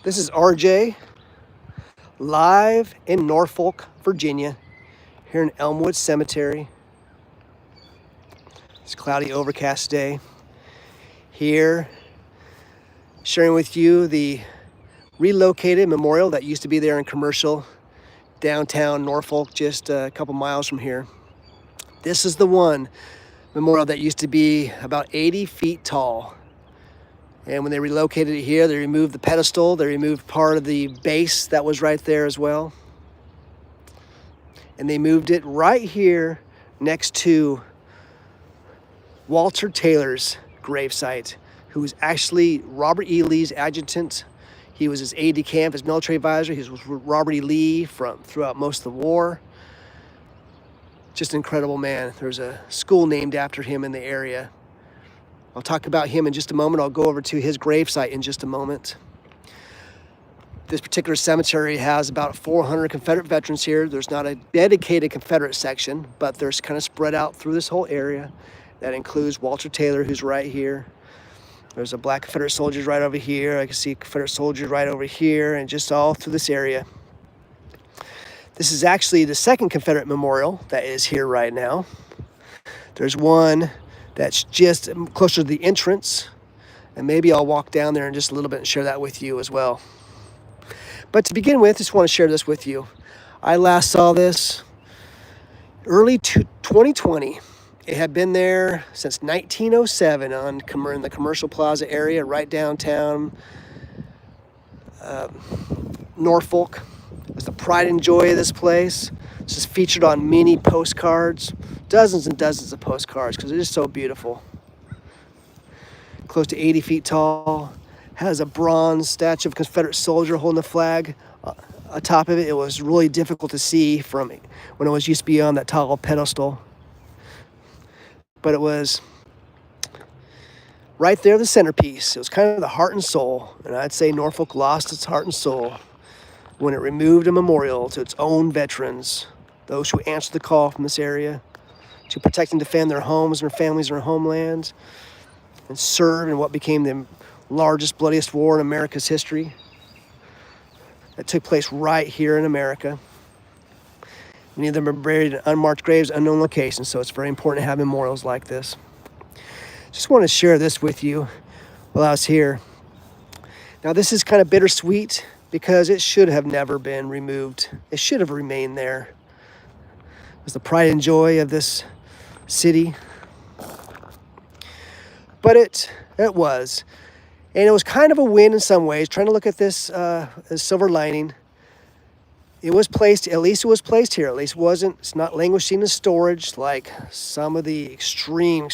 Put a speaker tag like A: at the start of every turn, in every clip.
A: This is RJ live in Norfolk, Virginia, here in Elmwood Cemetery. It's a cloudy, overcast day. Here, sharing with you the Relocated memorial that used to be there in commercial downtown Norfolk, just a couple miles from here. This is the one memorial that used to be about 80 feet tall. And when they relocated it here, they removed the pedestal, they removed part of the base that was right there as well. And they moved it right here next to Walter Taylor's gravesite, who was actually Robert E. Lee's adjutant. He was his aide-de-camp, his military advisor. He was with Robert E. Lee throughout most of the war. Just an incredible man. There's a school named after him in the area. I'll talk about him in just a moment. I'll go over to his gravesite in just a moment. This particular cemetery has about 400 Confederate veterans here. There's not a dedicated Confederate section, but they're kind of spread out through this whole area. That includes Walter Taylor, who's right here. There's a black Confederate soldiers right over here. I can see Confederate soldiers right over here, and just all through this area. This is actually the second Confederate memorial that is here right now. There's one that's just closer to the entrance, and maybe I'll walk down there in just a little bit and share that with you as well. But to begin with, I just want to share this with you. I last saw this early 2020. It had been there since 1907 in the Commercial Plaza area right downtown Norfolk. It was the pride and joy of this place. This is featured on many postcards, dozens and dozens of postcards, because it is so beautiful. Close to 80 feet tall, has a bronze statue of a Confederate soldier holding a flag atop of it. It was really difficult to see from when it was used to be on that tall pedestal. But it was right there, the centerpiece. It was kind of the heart and soul. And I'd say Norfolk lost its heart and soul when it removed a memorial to its own veterans, those who answered the call from this area to protect and defend their homes and their families and their homelands, and serve in what became the largest, bloodiest war in America's history that took place right here in America. Many of them are buried in unmarked graves, unknown locations, so it's very important to have memorials like this. Just want to share this with you while I was here. Now, this is kind of bittersweet because it should have never been removed. It should have remained there. It was the pride and joy of this city. But it was. And it was kind of a win in some ways, trying to look at this as silver lining. It was placed, at least it was placed here. At least it's not languishing in storage like some of the extreme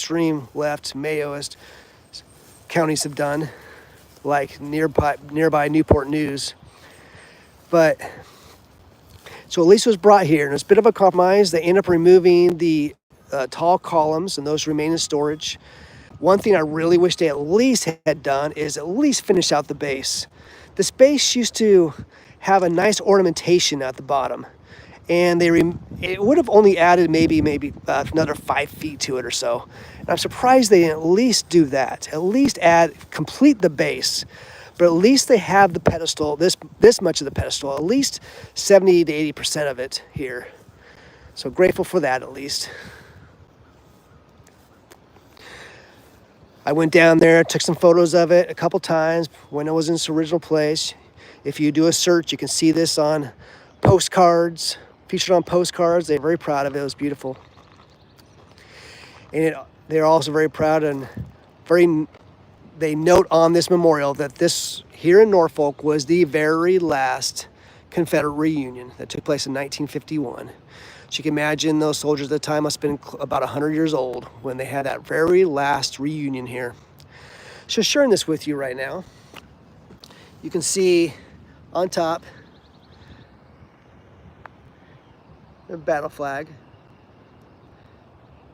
A: left Mayoist counties have done, like nearby Newport News. But, so at least it was brought here, and it's a bit of a compromise. They end up removing the tall columns, and those remain in storage. One thing I really wish they at least had done is at least finish out the base. This base used to have a nice ornamentation at the bottom, and it would have only added maybe another 5 feet to it or so. And I'm surprised they didn't at least do that. At least complete the base, but at least they have the pedestal, this much of the pedestal, at least 70 to 80% of it here. So grateful for that at least. I went down there, took some photos of it a couple times when it was in its original place. If you do a search, you can see this on postcards, featured on postcards. They're very proud of it. It was beautiful. And they're also very proud and they note on this memorial that this here in Norfolk was the very last Confederate reunion that took place in 1951. So you can imagine those soldiers at the time must have been about 100 years old when they had that very last reunion here. So sharing this with you right now, you can see on top the battle flag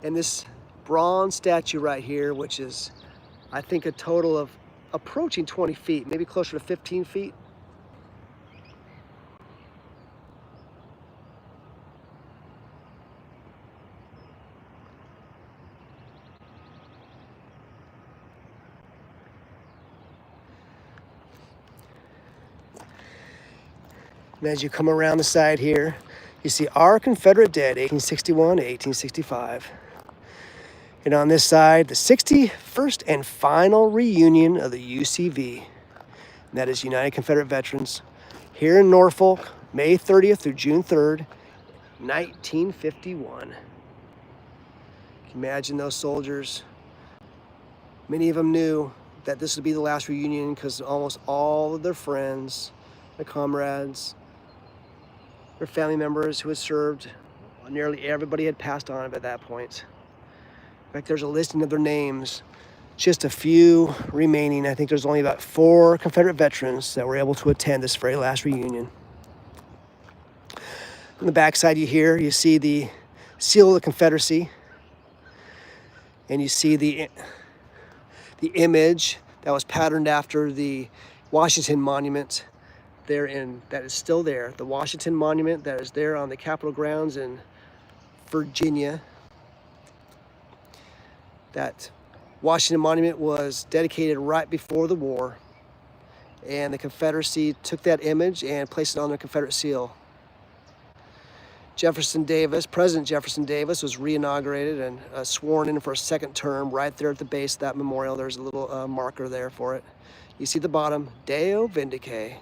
A: and this bronze statue right here, which is, I think, a total of approaching 20 feet, maybe closer to 15 feet. And as you come around the side here, you see our Confederate dead, 1861 to 1865. And on this side, the 61st and final reunion of the UCV. And that is United Confederate Veterans here in Norfolk, May 30th through June 3rd, 1951. Can you imagine those soldiers? Many of them knew that this would be the last reunion because almost all of their friends, their comrades, their family members who had served, nearly everybody had passed on at that point. In fact, there's a listing of their names, just a few remaining. I think there's only about 4 Confederate veterans that were able to attend this very last reunion. On the backside you see the seal of the Confederacy, and you see the image that was patterned after the Washington Monument that is still there. The Washington Monument that is there on the Capitol grounds in Virginia. That Washington Monument was dedicated right before the war, and the Confederacy took that image and placed it on their Confederate seal. President Jefferson Davis was re-inaugurated and sworn in for a second term right there at the base of that memorial. There's a little marker there for it. You see the bottom, Deo Vindice. You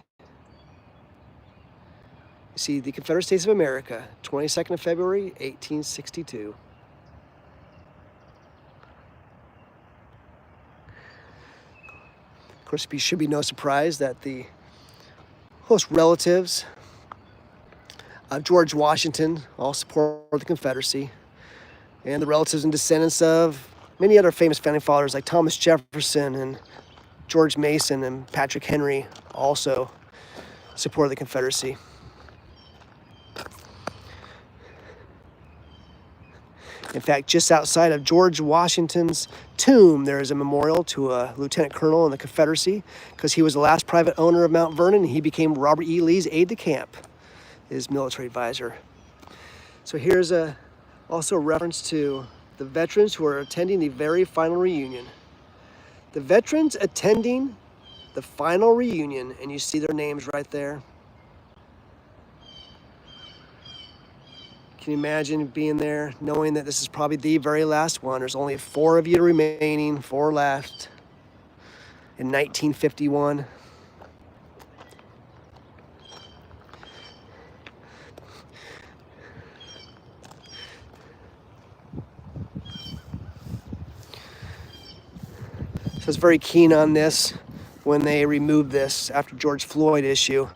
A: see the Confederate States of America, 22nd of February, 1862. Of course, it should be no surprise that the close relatives of George Washington all support the Confederacy, and the relatives and descendants of many other famous founding fathers like Thomas Jefferson and George Mason and Patrick Henry also support the Confederacy. In fact, just outside of George Washington's tomb, there is a memorial to a lieutenant colonel in the Confederacy because he was the last private owner of Mount Vernon, and he became Robert E. Lee's aide-de-camp, his military advisor. So here's also a reference to the veterans who are attending the very final reunion. The veterans attending the final reunion, and you see their names right there. Can you imagine being there, knowing that this is probably the very last one? There's only 4 of you remaining, 4 left in 1951. So I was very keen on this when they removed this after George Floyd issue.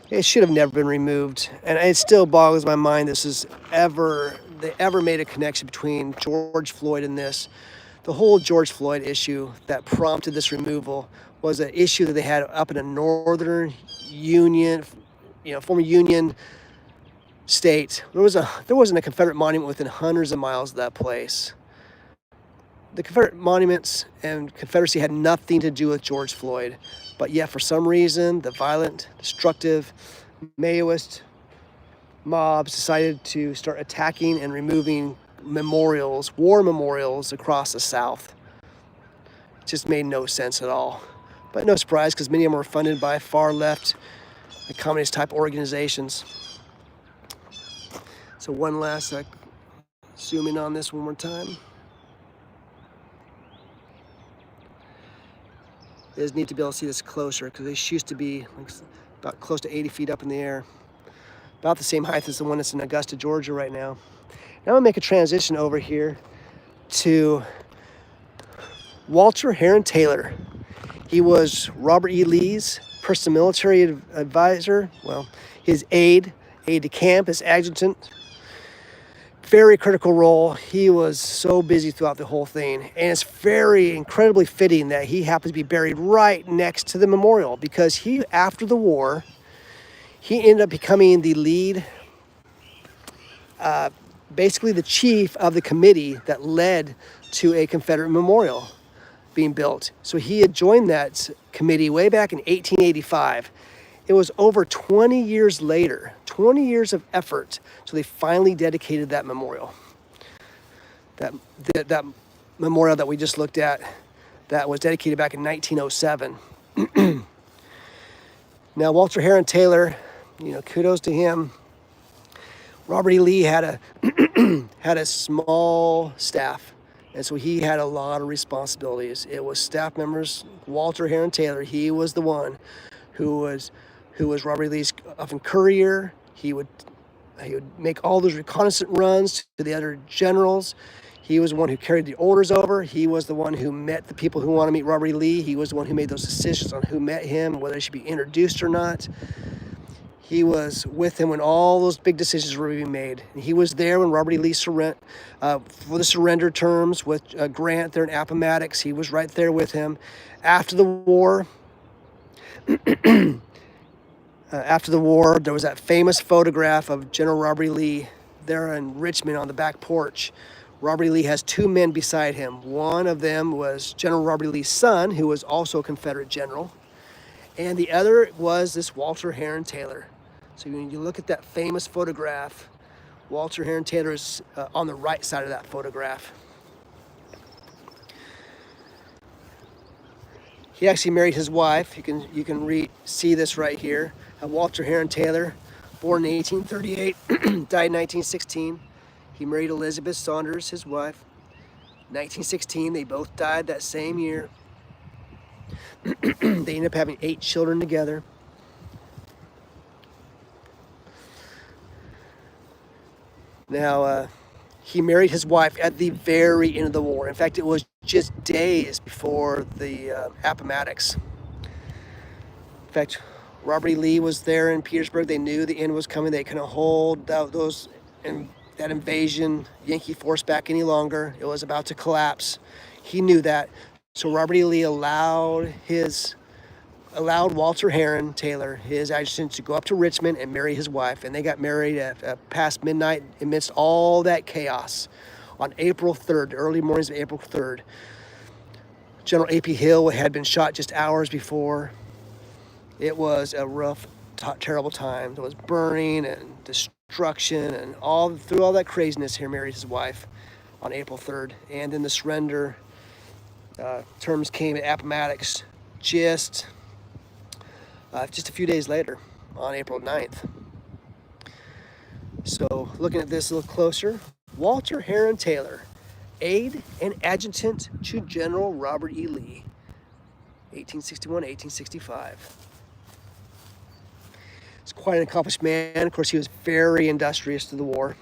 A: It should have never been removed, and it still boggles my mind they ever made a connection between George Floyd and this. The whole George Floyd issue that prompted this removal was an issue that they had up in a northern Union, former Union state. There wasn't a Confederate monument within hundreds of miles of that place. The Confederate monuments and Confederacy had nothing to do with George Floyd, but yet for some reason, the violent, destructive, Maoist mobs decided to start attacking and removing war memorials across the South. It just made no sense at all. But no surprise, because many of them were funded by far left, communist type organizations. So one last zoom in on this one more time. It is neat to be able to see this closer because they used to be about close to 80 feet up in the air. About the same height as the one that's in Augusta, Georgia right now. Now I'm going to make a transition over here to Walter Heron Taylor. He was Robert E. Lee's personal military advisor, his aide-de-camp, his adjutant. Very critical role. He was so busy throughout the whole thing, and it's incredibly fitting that he happens to be buried right next to the memorial because after the war, he ended up becoming the lead, basically the chief of the committee that led to a Confederate memorial being built. So he had joined that committee way back in 1885. It was over 20 years later, 20 years of effort, so they finally dedicated that memorial. That memorial that we just looked at, that was dedicated back in 1907. Now, Walter Heron Taylor kudos to him. Robert E. Lee had a had a small staff, and so he had a lot of responsibilities. It was staff members. Walter Heron Taylor, he was the one who was Robert E. Lee's often courier. He would make all those reconnaissance runs to the other generals. He was the one who carried the orders over. He was the one who met the people who want to meet Robert E. Lee. He was the one who made those decisions on who met him, whether he should be introduced or not. He was with him when all those big decisions were being made. And he was there when Robert E. Lee for the surrender terms with Grant there in Appomattox. He was right there with him. After the war, there was that famous photograph of General Robert E. Lee there in Richmond on the back porch. Robert E. Lee has two men beside him. One of them was General Robert E. Lee's son, who was also a Confederate general. And the other was this Walter Heron Taylor. So when you look at that famous photograph, Walter Heron Taylor is on the right side of that photograph. He actually married his wife. You can see this right here. Walter Heron Taylor, born in 1838, died in 1916. He married Elizabeth Saunders, his wife. 1916, they both died that same year. They ended up having 8 children together. Now, he married his wife at the very end of the war. In fact, it was just days before the Appomattox. In fact, Robert E. Lee was there in Petersburg. They knew the end was coming. They couldn't hold that invasion Yankee force back any longer. It was about to collapse. He knew that. So Robert E. Lee allowed Walter Heron Taylor, his adjutant, to go up to Richmond and marry his wife. And they got married at past midnight amidst all that chaos on April 3rd, early mornings of April 3rd. General A.P. Hill had been shot just hours before. It was a rough, terrible time. There was burning and destruction, and through all that craziness, he married his wife on April 3rd. And then the surrender terms came at Appomattox just a few days later, on April 9th. So looking at this a little closer, Walter Heron Taylor, aide and adjutant to General Robert E. Lee, 1861-1865. He's quite an accomplished man. Of course, he was very industrious through the war.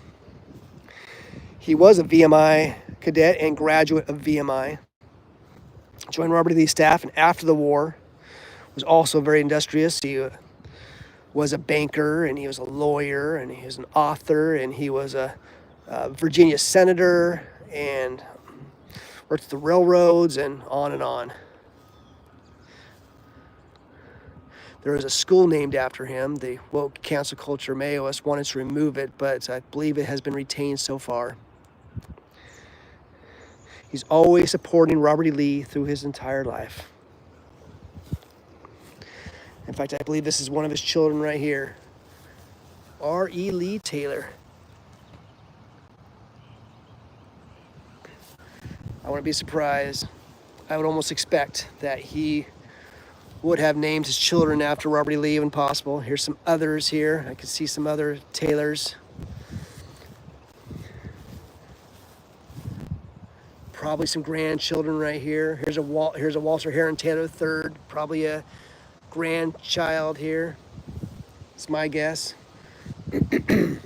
A: He was a VMI cadet and graduate of VMI. Joined Robert E. Lee's staff, and after the war, was also very industrious. He was a banker, and he was a lawyer, and he was an author, and he was a Virginia senator, and worked at the railroads, and on and on. There is a school named after him. The woke cancel culture Maoists wanted to remove it, but I believe it has been retained so far. He's always supporting Robert E. Lee through his entire life. In fact, I believe this is one of his children right here. R. E. Lee Taylor. I wouldn't be surprised. I would almost expect that he would have named his children after Robert E. Lee when possible. Here's some others here. I can see some other Taylors. Probably some grandchildren right here. Here's a Walter Heron Taylor III, probably a grandchild here. It's my guess. And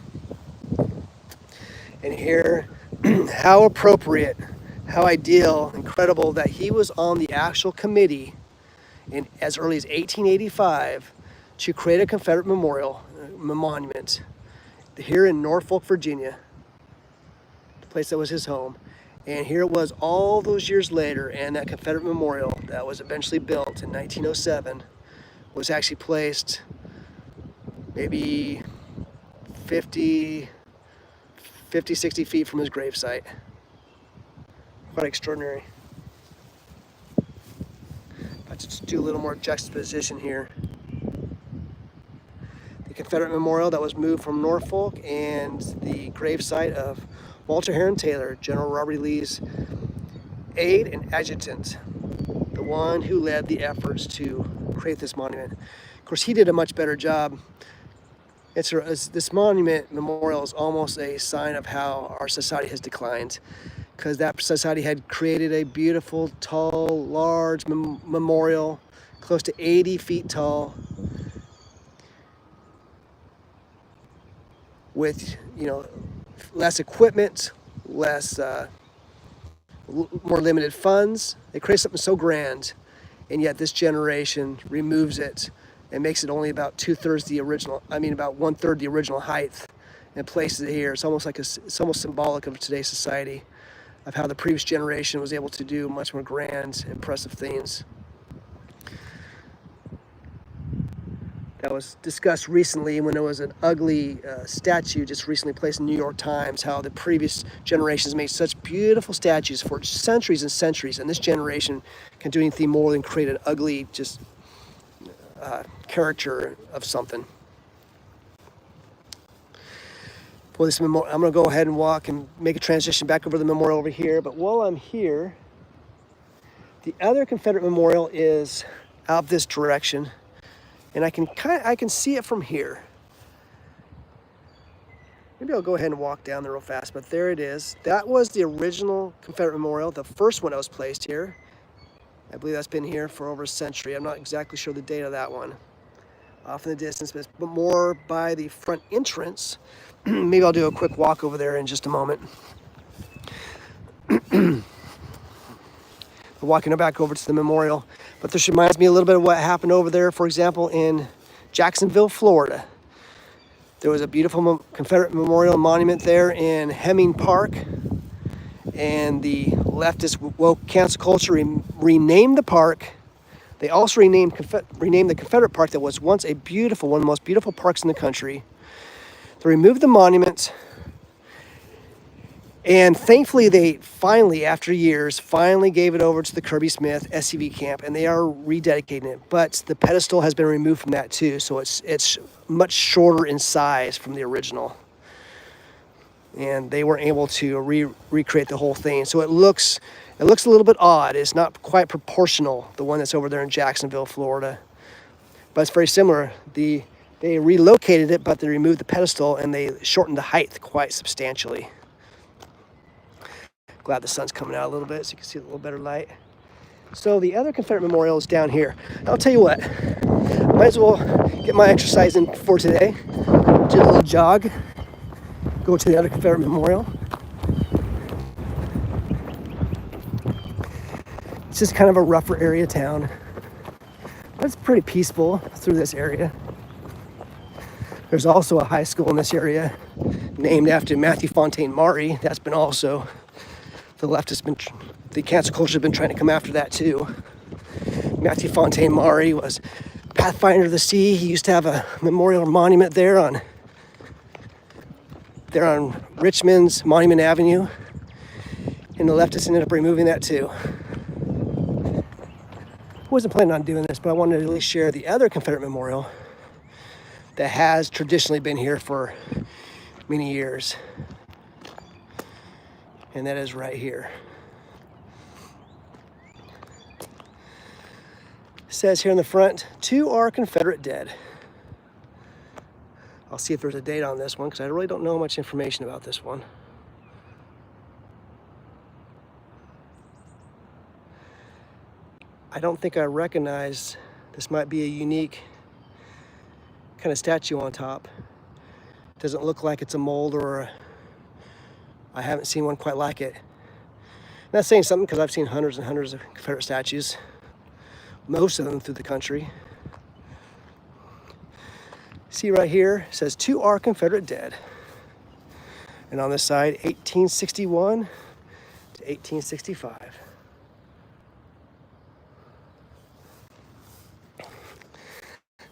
A: here, how appropriate, how ideal, incredible that he was on the actual committee in as early as 1885 to create a Confederate monument here in Norfolk, Virginia, the place that was his home. And here it was all those years later, and that Confederate memorial that was eventually built in 1907 was actually placed maybe 50, 60 feet from his gravesite. Quite extraordinary. Let's just do a little more juxtaposition here. The Confederate memorial that was moved from Norfolk, and the gravesite of Walter Heron Taylor, General Robert E. Lee's aide and adjutant, the one who led the efforts to create this monument. Of course, he did a much better job This monument memorial is almost a sign of how our society has declined, because that society had created a beautiful, tall, large memorial, close to 80 feet tall, with, you know, less equipment, more limited funds. They created something so grand, and yet this generation removes it and makes it only about about 1/3 the original height, and places it here. It's almost symbolic of today's society, of how the previous generation was able to do much more grand, impressive things. That was discussed recently when there was an ugly statue just recently placed in the New York Times, how the previous generations made such beautiful statues for centuries and centuries, and this generation can do anything more than create an ugly caricature of something. For this memorial, I'm going to go ahead and walk and make a transition back over the memorial over here. But while I'm here, the other Confederate memorial is out this direction, and I can see it from here. Maybe I'll go ahead and walk down there real fast, but there it is. That was the original Confederate memorial, the first one that was placed here. I believe that's been here for over a century. I'm not exactly sure the date of that one. Off in the distance, but more by the front entrance. Maybe I'll do a quick walk over there in just a moment. Walking back over to the memorial. But this reminds me a little bit of what happened over there, for example, in Jacksonville, Florida. There was a beautiful Confederate memorial monument there in Hemming Park, and the leftist woke cancel culture renamed the park. They also renamed the Confederate Park that was once one of the most beautiful parks in the country. They removed the monument, and thankfully they finally, after years, gave it over to the Kirby Smith SCV camp, and they are rededicating it. But the pedestal has been removed from that too, so it's much shorter in size from the original. And they weren't able to recreate the whole thing, so it looks a little bit odd. It's not quite proportional, the one that's over there in Jacksonville, Florida. But it's very similar. They relocated it, but they removed the pedestal and they shortened the height quite substantially. Glad the sun's coming out a little bit so you can see a little better light. So the other Confederate memorial is down here. I'll tell you what, I might as well get my exercise in for today. Do a little jog, go to the other Confederate memorial. It's just kind of a rougher area town, but it's pretty peaceful through this area. There's also a high school in this area named after Matthew Fontaine Maury. That's been also, the cancel culture has been trying to come after that too. Matthew Fontaine Maury was Pathfinder of the Sea. He used to have a memorial monument there on Richmond's Monument Avenue, and the leftists ended up removing that too. I wasn't planning on doing this, but I wanted to at least share the other Confederate memorial that has traditionally been here for many years. And that is right here. It says here in the front, "To our Confederate dead." I'll see if there's a date on this one, because I really don't know much information about this one. I don't think I recognize, this might be a unique kind of statue on top. Doesn't look like it's a mold, or I haven't seen one quite like it. That's saying something, because I've seen hundreds and hundreds of Confederate statues, most of them through the country. See right here, it says "To our Confederate dead." And on this side, 1861 to 1865.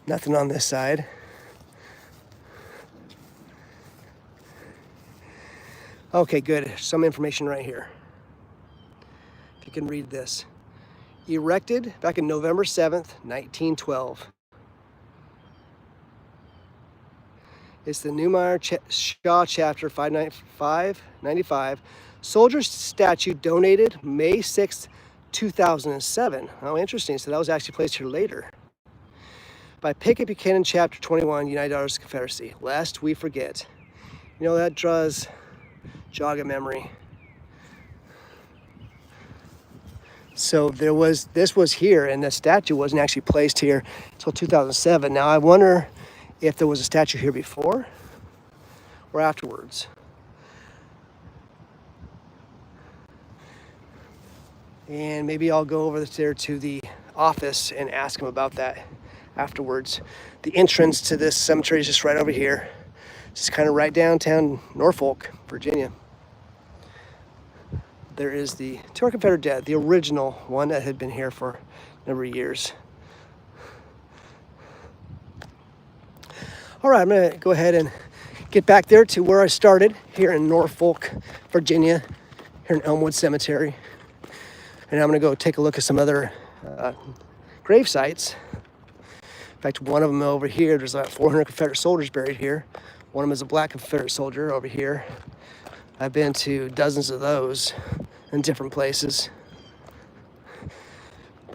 A: Nothing on this side. Okay, good. Some information right here. If you can read this. Erected back in November 7th, 1912. It's the Newmeyer Shaw Chapter 595. Soldier statue donated May 6th, 2007. Oh, interesting. So that was actually placed here later. by Pickett Buchanan, Chapter 21, United Daughters of the Confederacy, lest we forget. You know, that does jog a memory. So this was here, and the statue wasn't actually placed here until 2007. Now I wonder if there was a statue here before or afterwards. And maybe I'll go over there to the office and ask him about that afterwards. The entrance to this cemetery is just right over here. It's kind of right downtown Norfolk, Virginia. There is the two Confederate dead, the original one that had been here for a number of years. All right, I'm going to go ahead and get back there to where I started, here in Norfolk, Virginia, here in Elmwood Cemetery. And I'm going to go take a look at some other grave sites. In fact, one of them over here, there's about 400 Confederate soldiers buried here. One of them is a black Confederate soldier over here. I've been to dozens of those in different places.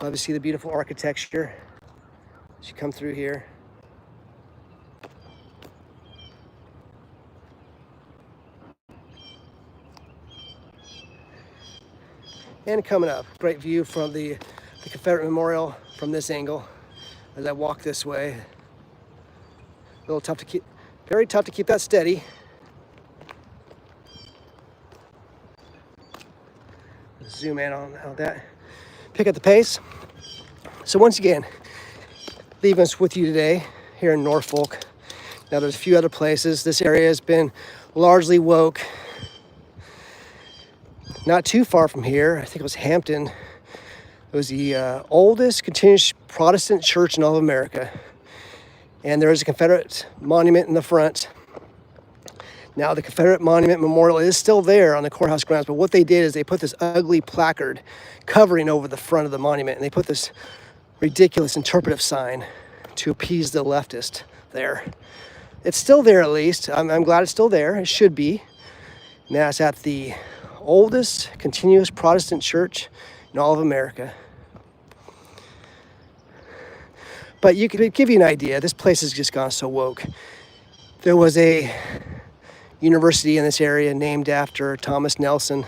A: Love to see the beautiful architecture as you come through here. And coming up, great view from the Confederate Memorial from this angle as I walk this way. A little tough to keep, very tough to keep that steady. Zoom in on that. Pick up the pace. So once again, leaving us with you today here in Norfolk. Now there's a few other places. This area has been largely woke. Not too far from here, I think it was Hampton. It was the oldest continuous Protestant church in all of America. And there is a Confederate monument in the front. Now, the Confederate Monument Memorial is still there on the courthouse grounds, but what they did is they put this ugly placard covering over the front of the monument, and they put this ridiculous interpretive sign to appease the leftist there. It's still there, at least. I'm glad it's still there. It should be. Now, it's at the oldest continuous Protestant church in all of America. But you could give you an idea. This place has just gone so woke. There was a university in this area named after Thomas Nelson.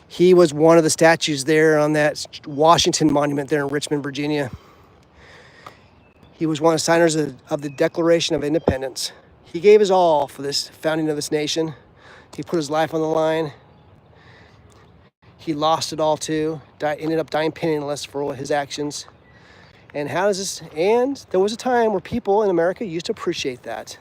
A: He was one of the statues there on that Washington monument there in Richmond, Virginia. He was one of the signers of the Declaration of Independence. He gave his all for this founding of this nation. He put his life on the line. He lost it all too. Ended up dying penniless for his actions. And how does this? And there was a time where people in America used to appreciate that.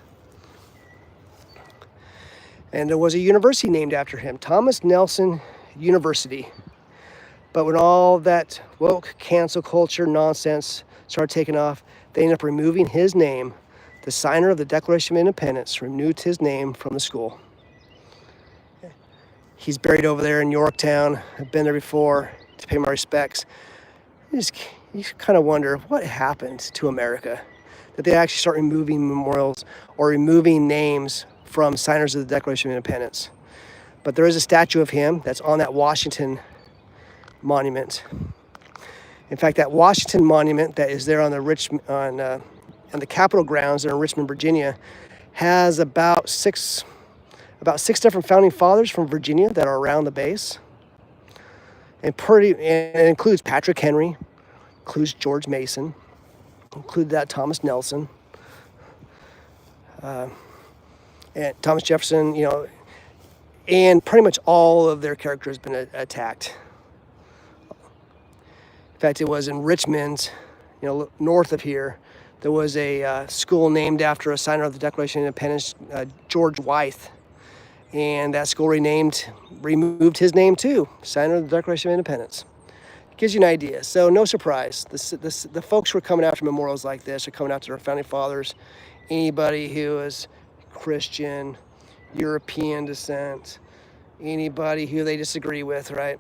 A: And there was a university named after him, Thomas Nelson University. But when all that woke cancel culture nonsense started taking off, they ended up removing his name. The signer of the Declaration of Independence removed his name from the school. He's buried over there in Yorktown. I've been there before to pay my respects. You kind of wonder what happened to America, that they actually start removing memorials or removing names from signers of the Declaration of Independence. But there is a statue of him that's on that Washington monument. In fact, that Washington monument that is there on the Capitol grounds there in Richmond, Virginia, has about six different founding fathers from Virginia that are around the base. And it includes Patrick Henry, includes George Mason, include that Thomas Nelson, and Thomas Jefferson, and pretty much all of their characters have been attacked. In fact, it was in Richmond, north of here, there was a school named after a signer of the Declaration of Independence, George Wythe. And that school removed his name too, signer of the Declaration of Independence. It gives you an idea. So no surprise, the folks who are coming after memorials like this are coming after our founding fathers, anybody who is Christian, European descent, anybody who they disagree with, right?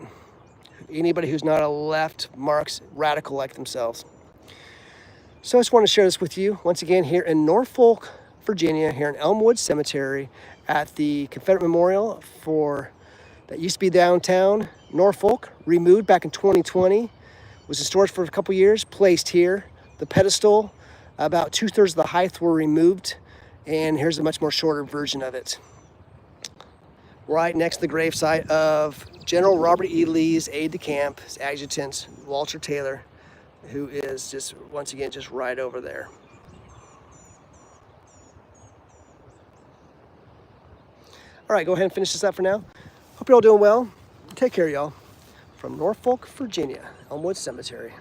A: Anybody who's not a left Marx radical like themselves. So I just want to share this with you once again here in Norfolk, Virginia, here in Elmwood Cemetery at the Confederate Memorial that used to be downtown Norfolk, removed back in 2020, was in storage for a couple years, placed here. The pedestal About 2/3 of the height were removed, and here's a much more shorter version of it. Right next to the gravesite of General Robert E. Lee's aide-de-camp, his adjutant, Walter Taylor, who is just, once again, just right over there. All right, go ahead and finish this up for now. Hope you're all doing well. Take care, y'all. From Norfolk, Virginia, Elmwood Cemetery.